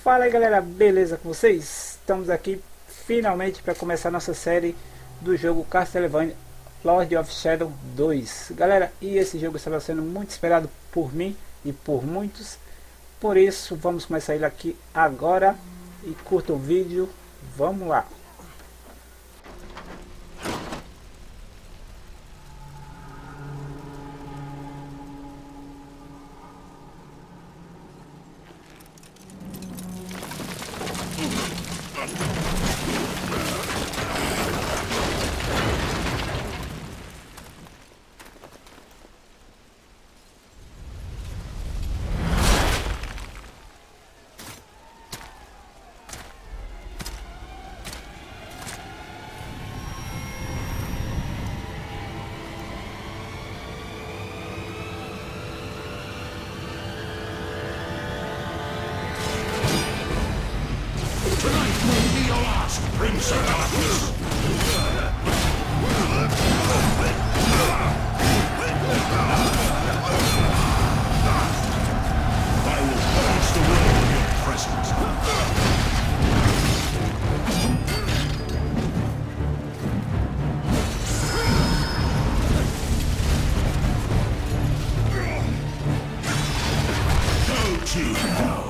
Fala aí galera, beleza com vocês? Estamos aqui finalmente para começar nossa série do jogo Castlevania Lords of Shadow 2. Galera, e esse jogo estava sendo muito esperado por mim e por muitos. Por isso vamos começar ele aqui agora e curta o vídeo, vamos lá. Prince of Darkness! I will purge the world of your presence. Go to hell!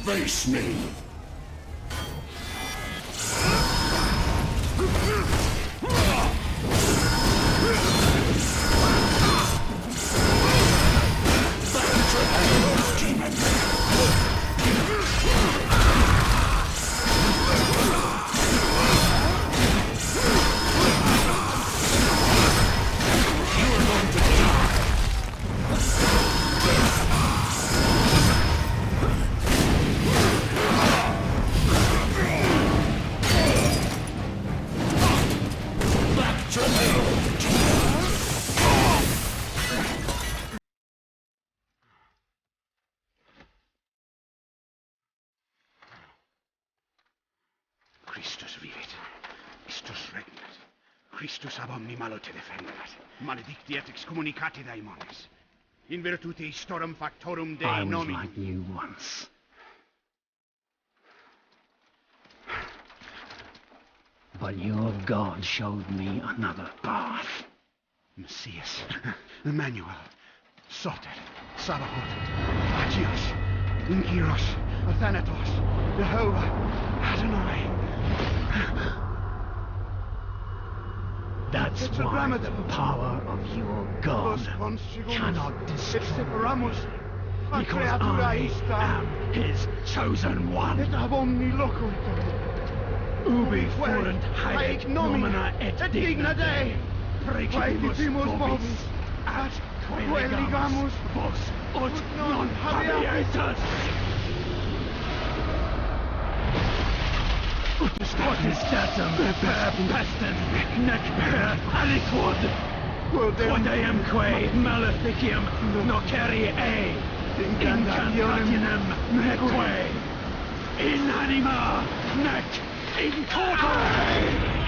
Face me! Christus vivit, Christus regnat, Christus ab omni malo te defendat, maledicti et excommunicati daemones, in virtute storum factorum Dei nomini. I was like you once. But your God showed me another path. Messias, Emmanuel, Soter, Sabaoth, Agios, Inkyros, Athanatos, Jehovah, Adonai. That's why the power of your God cannot destroy me, because I am his chosen one. Ubi fuerunt haec nomina et digna Dei, precipibus vobis ad Ligamus vos ut non habietas. Potestatum per pestem nec per aliquod. Quod eamque maleficium nocere incantationem neque in anima nec in corpore.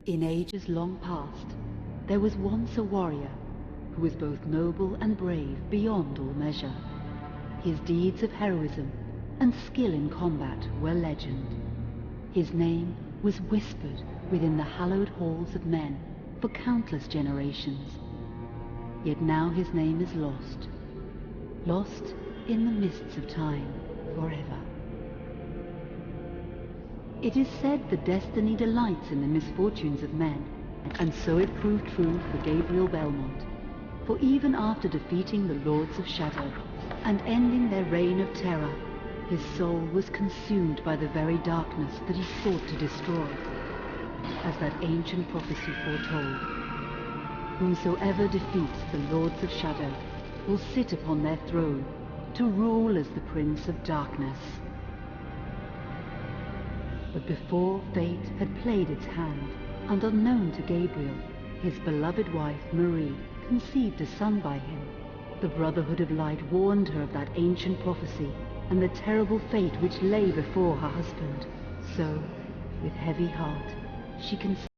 In ages long past, there was once a warrior who was both noble and brave beyond all measure. His deeds of heroism and skill in combat were legend. His name was whispered within the hallowed halls of men for countless generations. Yet now his name is lost, lost in the mists of time forever. It is said that destiny delights in the misfortunes of men, and so it proved true for Gabriel Belmont. For even after defeating the Lords of Shadow and ending their reign of terror, his soul was consumed by the very darkness that he sought to destroy, as that ancient prophecy foretold. Whomsoever defeats the Lords of Shadow will sit upon their throne to rule as the Prince of Darkness. But before fate had played its hand, and unknown to Gabriel, his beloved wife Marie conceived a son by him. The Brotherhood of Light warned her of that ancient prophecy and the terrible fate which lay before her husband. So, with heavy heart, she conceived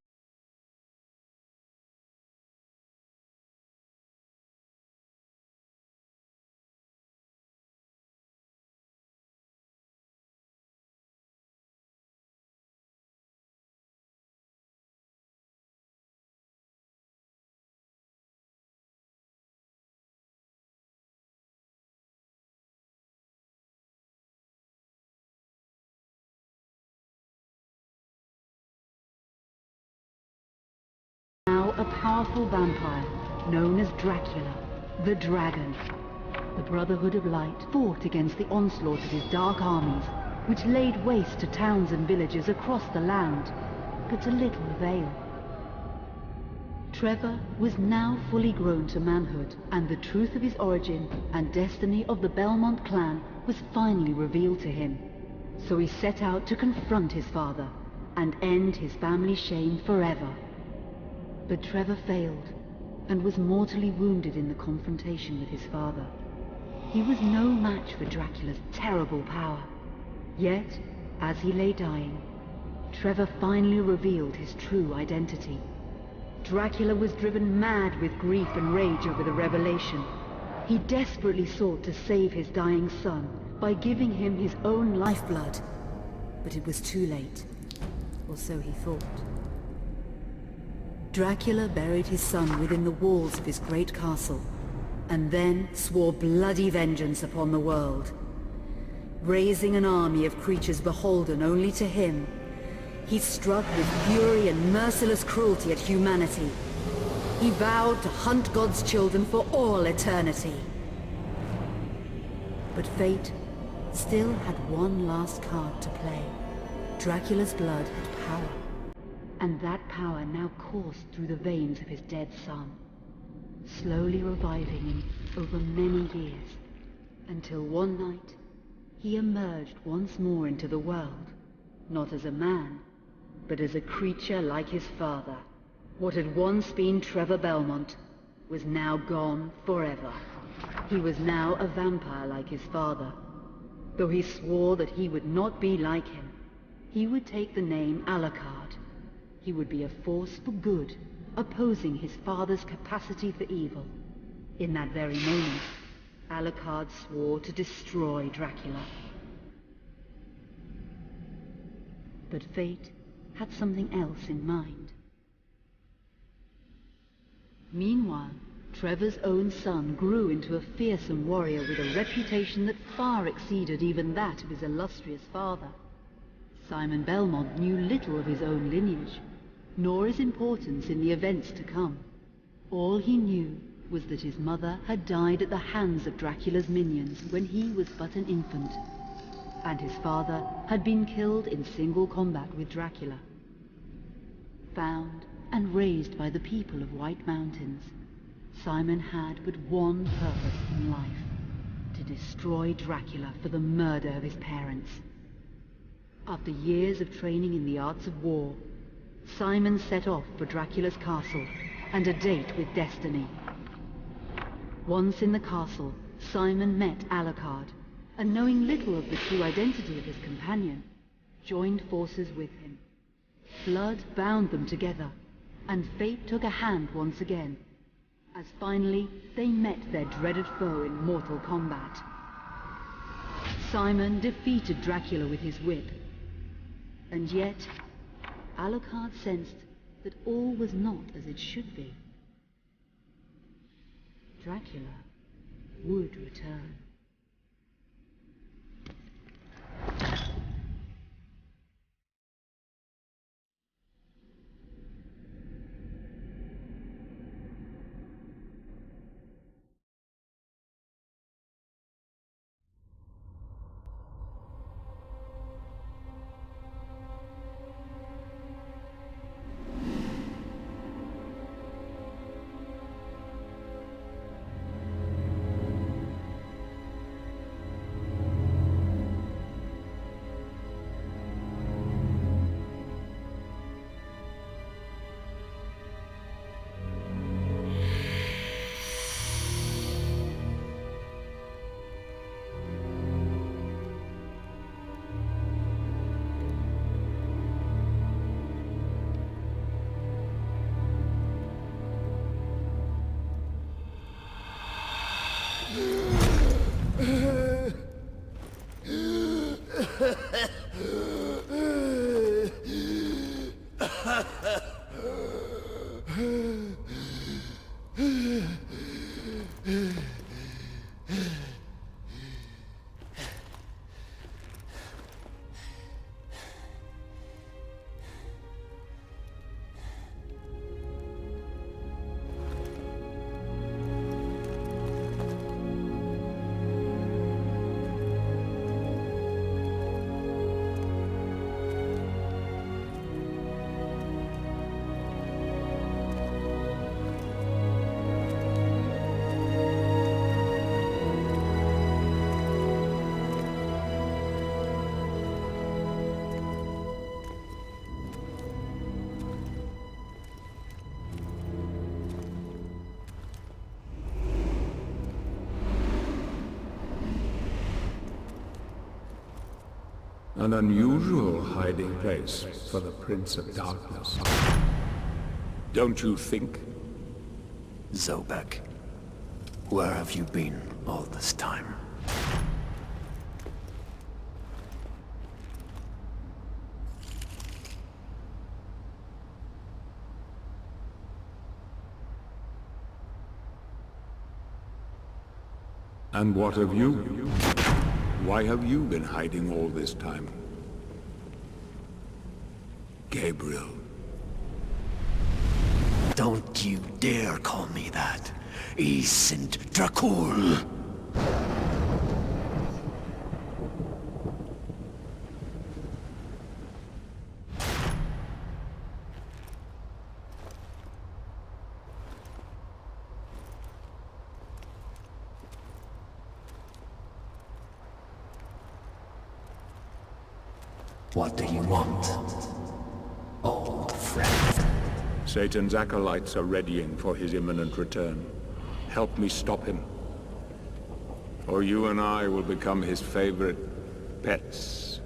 a powerful vampire known as Dracula, the Dragon. The Brotherhood of Light fought against the onslaught of his dark armies, which laid waste to towns and villages across the land, but to little avail. Trevor was now fully grown to manhood, and the truth of his origin and destiny of the Belmont clan was finally revealed to him. So he set out to confront his father and end his family's shame forever. But Trevor failed, and was mortally wounded in the confrontation with his father. He was no match for Dracula's terrible power. Yet, as he lay dying, Trevor finally revealed his true identity. Dracula was driven mad with grief and rage over the revelation. He desperately sought to save his dying son by giving him his own lifeblood. But it was too late, or so he thought. Dracula buried his son within the walls of his great castle, and then swore bloody vengeance upon the world. Raising an army of creatures beholden only to him, he struck with fury and merciless cruelty at humanity. He vowed to hunt God's children for all eternity. But fate still had one last card to play. Dracula's blood had power. And that power now coursed through the veins of his dead son, slowly reviving him over many years, until one night he emerged once more into the world, not as a man, but as a creature like his father. What had once been Trevor Belmont was now gone forever. He was now a vampire like his father. Though he swore that he would not be like him, he would take the name Alucard. He would be a force for good, opposing his father's capacity for evil. In that very moment, Alucard swore to destroy Dracula. But fate had something else in mind. Meanwhile, Trevor's own son grew into a fearsome warrior with a reputation that far exceeded even that of his illustrious father. Simon Belmont knew little of his own lineage, nor his importance in the events to come. All he knew was that his mother had died at the hands of Dracula's minions when he was but an infant, and his father had been killed in single combat with Dracula. Found and raised by the people of White Mountains, Simon had but one purpose in life: to destroy Dracula for the murder of his parents. After years of training in the arts of war, Simon set off for Dracula's castle and a date with destiny. Once in the castle, Simon met Alucard, and knowing little of the true identity of his companion, joined forces with him. Blood bound them together, and fate took a hand once again, as finally they met their dreaded foe in mortal combat. Simon defeated Dracula with his whip, and yet Alucard sensed that all was not as it should be. Dracula would return. An unusual hiding place for the Prince of Darkness. Don't you think? Zobek, where have you been all this time? And what of you? Why have you been hiding all this time? Gabriel. Don't you dare call me that. I sind Dracul. What do you want, old friend? Satan's acolytes are readying for his imminent return. Help me stop him. Or you and I will become his favorite pets.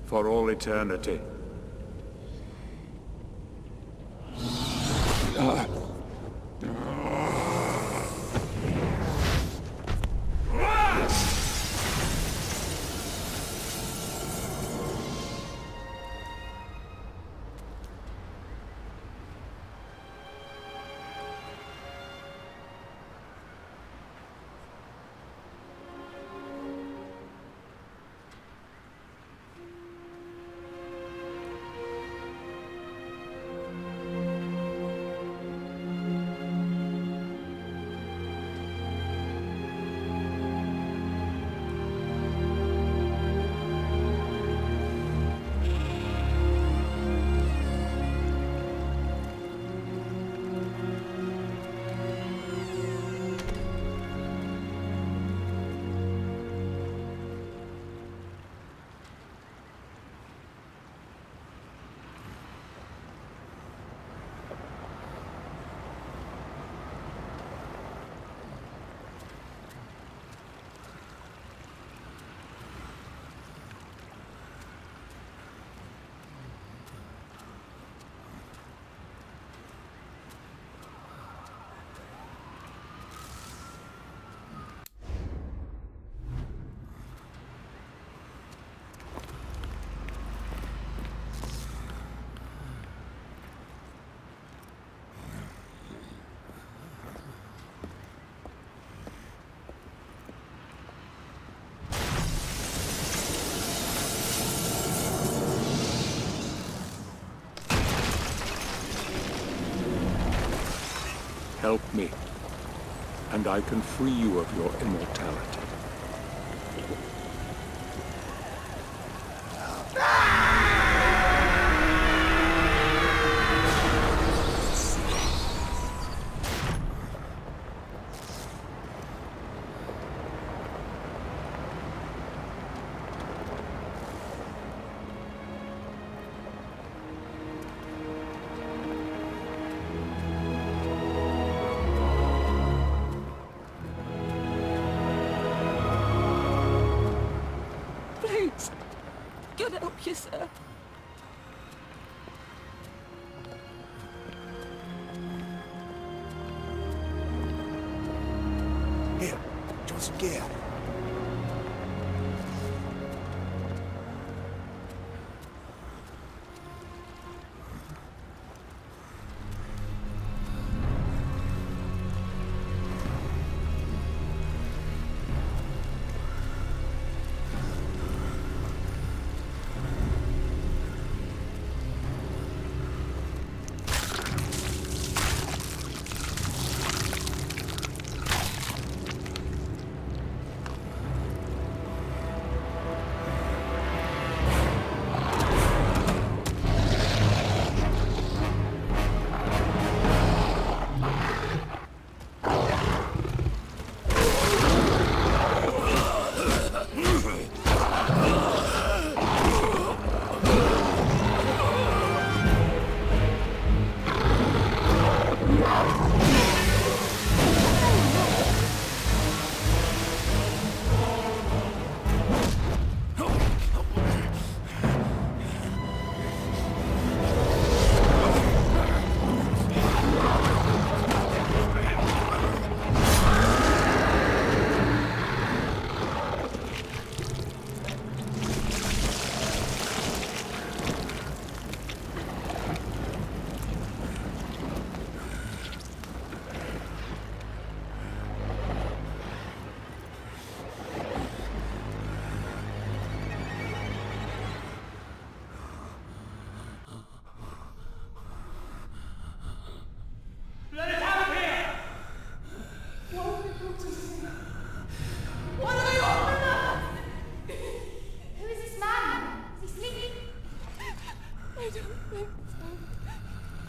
For all eternity. Help me, and I can free you of your immortality. God help you, sir. Here, join some gear.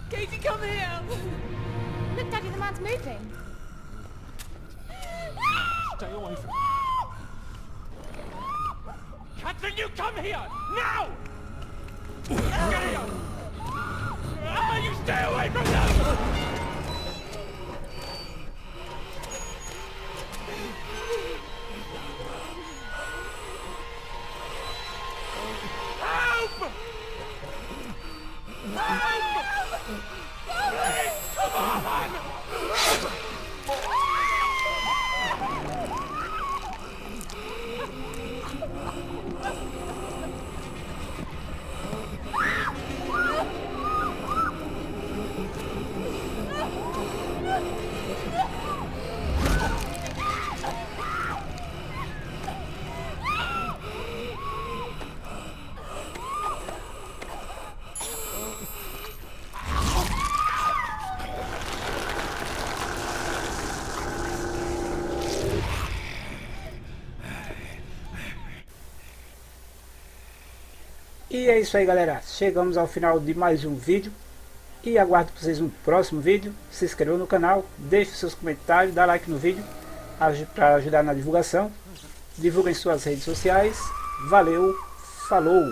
Katie, come here! Look, Daddy, the man's moving. Stay away from me. Catherine, you come here! Now! Get here! You stay E é isso aí, galera. Chegamos ao final de mais um vídeo. E aguardo vocês no próximo vídeo. Se inscreva no canal, deixe seus comentários, dá like no vídeo para ajudar na divulgação. Divulguem suas redes sociais. Valeu, falou!